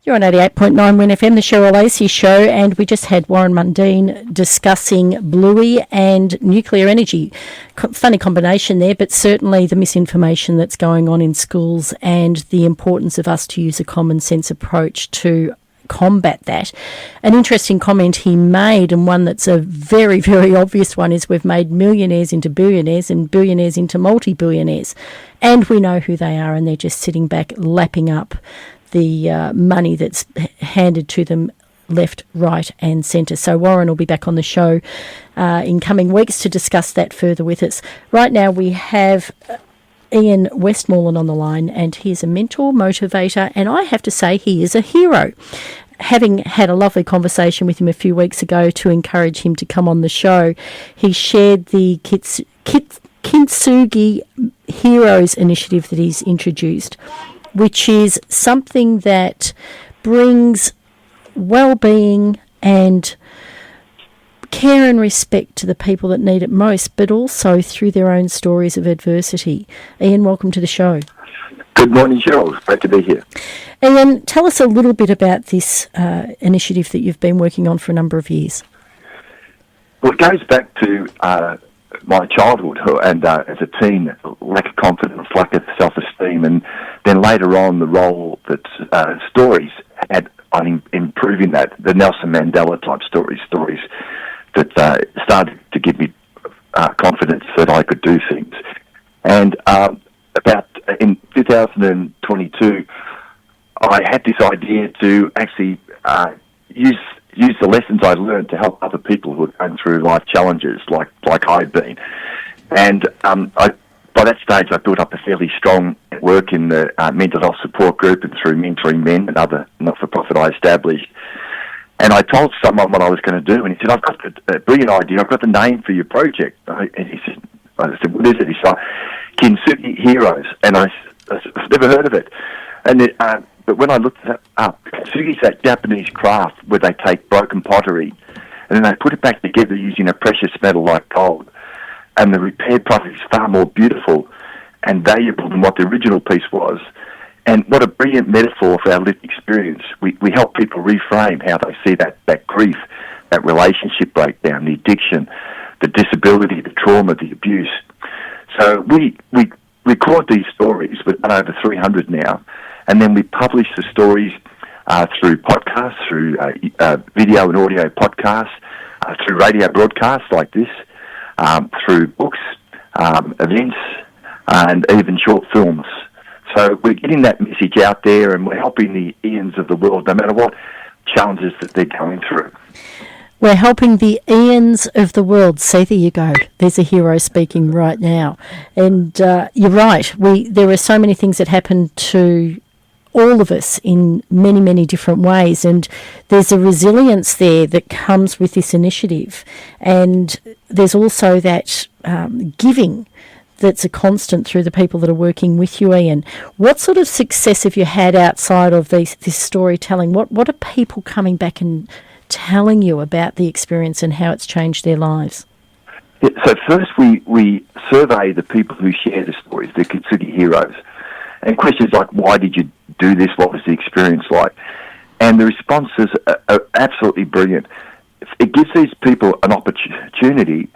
You're on 88.9 Win FM, the Cheryl Lacey Show, and we just had Warren Mundine discussing Bluey and nuclear energy. Funny combination there, but certainly the misinformation that's going on in schools and the importance of us to use a common sense approach to combat that. An interesting comment he made, and one that's a very, very obvious one, is we've made millionaires into billionaires and billionaires into multi-billionaires. And we know who they are, and they're just sitting back lapping up the money that's handed to them left, right and centre. So Warren will be back on the show in coming weeks to discuss that further with us. Right now we have Ian Westmoreland on the line, and he is a mentor, motivator, and I have to say he is a hero. Having had a lovely conversation with him a few weeks ago to encourage him to come on the show, he shared the Kintsugi Heroes initiative that he's introduced, which is something that brings well-being and care and respect to the people that need it most, but also through their own stories of adversity. Ian, welcome to the show. Good morning, Cheryl. Great to be here. Ian, tell us a little bit about this initiative that you've been working on for a number of years. Well, it goes back to my childhood and as a teen, lack of confidence, lack of self-esteem, and then later on the role that stories had on improving that, the Nelson Mandela type stories that started to give me confidence that I could do things. And about in 2022, I had this idea to actually use the lessons I learned to help other people who are going through life challenges like I've been. And by that stage, I built up a fairly strong network in the mental health support group and through mentoring men and other not-for-profit I established. And I told someone what I was going to do, and he said, I've got a brilliant idea. I've got the name for your project. And I said, what is it? He said, Kintsugi Heroes. And I've never heard of it. And but when I looked it up, Kintsugi is that Japanese craft where they take broken pottery and then they put it back together using a precious metal like gold. And the repaired product is far more beautiful and valuable than what the original piece was. And what a brilliant metaphor for our lived experience. We help people reframe how they see that grief, that relationship breakdown, the addiction, the disability, the trauma, the abuse. So we record these stories. We've done over 300 now. And then we publish the stories through podcasts, through video and audio podcasts, through radio broadcasts like this, through books, events, and even short films. So we're getting that message out there, and we're helping the Ians of the world, no matter what challenges that they're going through. We're helping the Ians of the world. See, there you go. There's a hero speaking right now. And you're right. There are so many things that happen to all of us in many, many different ways. And there's a resilience there that comes with this initiative. And there's also that giving that's a constant through the people that are working with you, Ian. What sort of success have you had outside of this storytelling? What are people coming back and telling you about the experience and how it's changed their lives? Yeah, so first we survey the people who share the stories, the Kintsugi Heroes. And questions like, why did you do this? What was the experience like? And the responses are absolutely brilliant. It gives these people an opportunity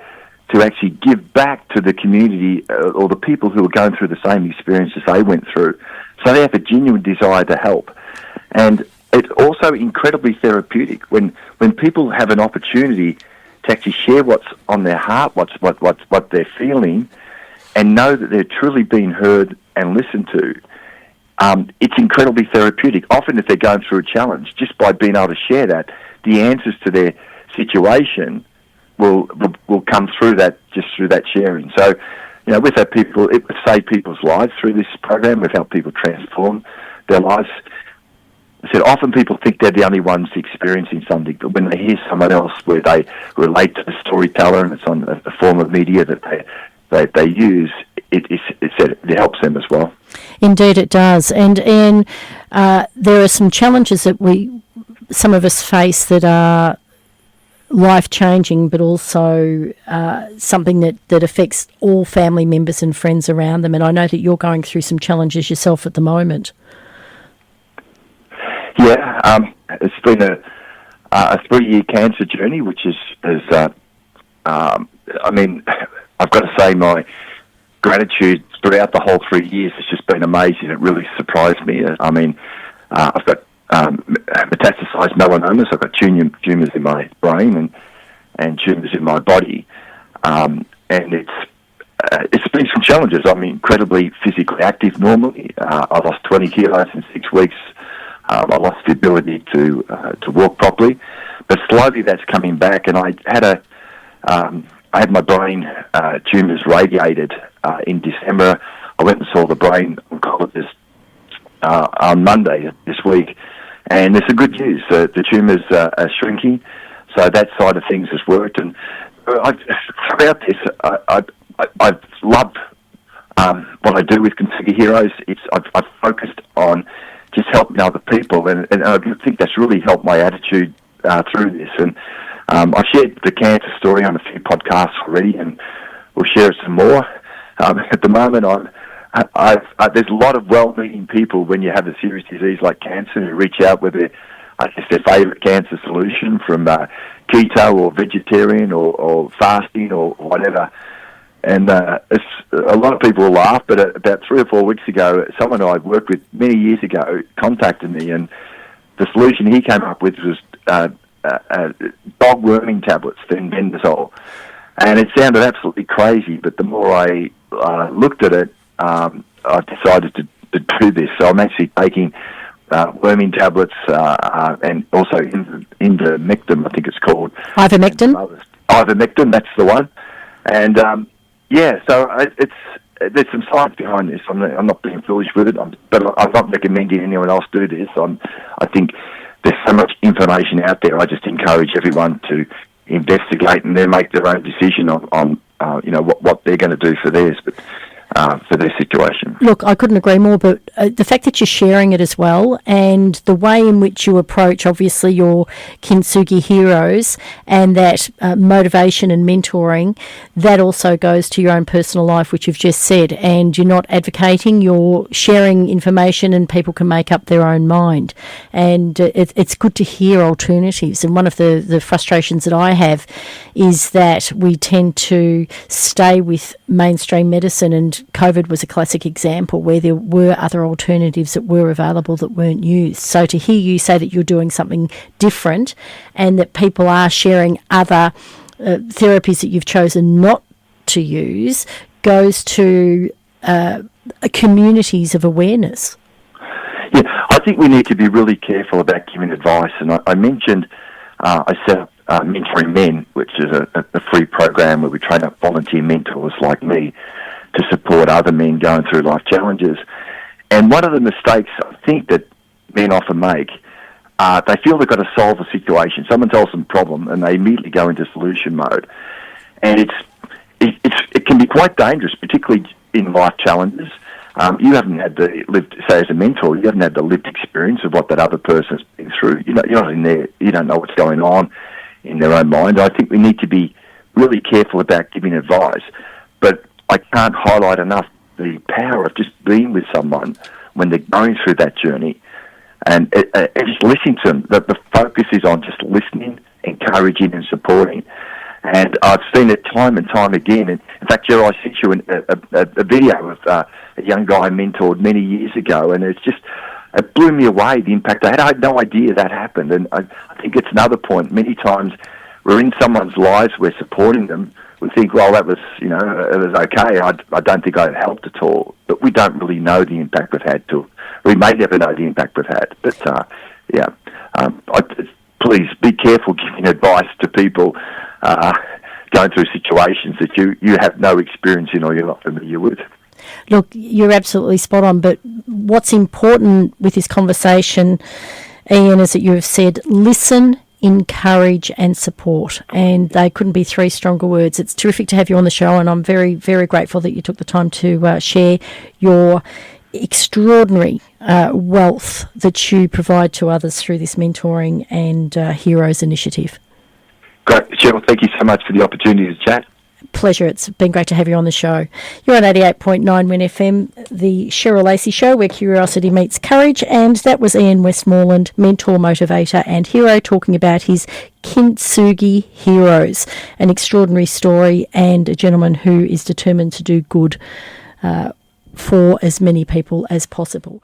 to actually give back to the community or the people who are going through the same experiences they went through. So they have a genuine desire to help. And it's also incredibly therapeutic when people have an opportunity to actually share what's on their heart, what they're feeling, and know that they're truly being heard and listened to. It's incredibly therapeutic. Often if they're going through a challenge, just by being able to share that, the answers to their situation will come through that sharing. So, with our people, it would save people's lives through this program. We've helped people transform their lives. I said often people think they're the only ones experiencing something, but when they hear someone else where they relate to the storyteller and it's on a form of media that they use, it helps them as well. Indeed, it does. And Ian, there are some challenges that some of us face that are life-changing, but also something that affects all family members and friends around them. And I know that you're going through some challenges yourself at the moment. It's been a 3-year cancer journey, which I mean, I've got to say my gratitude throughout the whole 3 years has just been amazing. It really surprised me. I mean, I've got metastasized melanomas. I've got tumours in my brain and tumours in my body, and it's been some challenges. I'm incredibly physically active normally. I lost 20 kilos in 6 weeks. I lost the ability to walk properly, but slowly that's coming back. And I had my brain tumours radiated in December. I went and saw the brain oncologist on Monday this week, and there's some good news. The tumours are shrinking, so that side of things has worked. And throughout this, I've loved what I do with Kintsugi Heroes. I've focused on just helping other people, and I think that's really helped my attitude through this. And I've shared the cancer story on a few podcasts already, and we'll share some more. At the moment, there's a lot of well-meaning people when you have a serious disease like cancer who reach out with their favourite cancer solution, from keto or vegetarian or fasting or whatever. And it's a lot of people will laugh, but about 3 or 4 weeks ago, someone I'd worked with many years ago contacted me, and the solution he came up with was dog worming tablets, fenbendazole. And it sounded absolutely crazy, but the more I looked at it, I decided to do this. So I'm actually taking worming tablets and also ivermectin, I think it's called. Ivermectin? Ivermectin, that's the one. And so there's some science behind this. I'm not being foolish with it, but I'm not recommending anyone else do this. I think there's so much information out there. I just encourage everyone to investigate and then make their own decision on what they're going to do for theirs, but for their situation. Look, I couldn't agree more, but the fact that you're sharing it as well, and the way in which you approach, obviously, your Kintsugi Heroes, and that motivation and mentoring, that also goes to your own personal life, which you've just said, and you're not advocating, you're sharing information, and people can make up their own mind. And it's good to hear alternatives. And one of the frustrations that I have is that we tend to stay with mainstream medicine, and COVID was a classic example where there were other alternatives that were available that weren't used. So to hear you say that you're doing something different and that people are sharing other therapies that you've chosen not to use goes to communities of awareness. Yeah, I think we need to be really careful about giving advice. And I mentioned I set up Mentoring Men, which is a free program where we train up volunteer mentors like me to support other men going through life challenges. And one of the mistakes I think that men often make, they feel they've got to solve a situation. Someone tells them a problem and they immediately go into solution mode. And it can be quite dangerous, particularly in life challenges. You haven't had say as a mentor, you haven't had the lived experience of what that other person's been through. You're not in there, you don't know what's going on in their own mind. I think we need to be really careful about giving advice, but I can't highlight enough the power of just being with someone when they're going through that journey and just listening to them. The focus is on just listening, encouraging and supporting. And I've seen it time and time again. And in fact, Jerry, I sent you a video of a young guy I mentored many years ago, and it blew me away, the impact I had no idea that happened. And I think it's another point. Many times we're in someone's lives, we're supporting them, we think, well, that was, it was okay. I don't think I helped at all. But we don't really know the impact we've had we may never know the impact we've had. But, please be careful giving advice to people going through situations that you have no experience in or you're not familiar with. Look, you're absolutely spot on. But what's important with this conversation, Ian, is that you have said, listen, encourage and support, and they couldn't be three stronger words. It's terrific to have you on the show, and I'm very, very grateful that you took the time to share your extraordinary wealth that you provide to others through this mentoring and Heroes initiative. Great, Cheryl, thank you so much for the opportunity to chat. pleasure. It's been great to have you on the show. You're on 88.9 Win FM, the Cheryl Lacey Show, where curiosity meets courage, and that was Ian Westmoreland, mentor, motivator and hero, talking about his Kintsugi Heroes, an extraordinary story and a gentleman who is determined to do good for as many people as possible.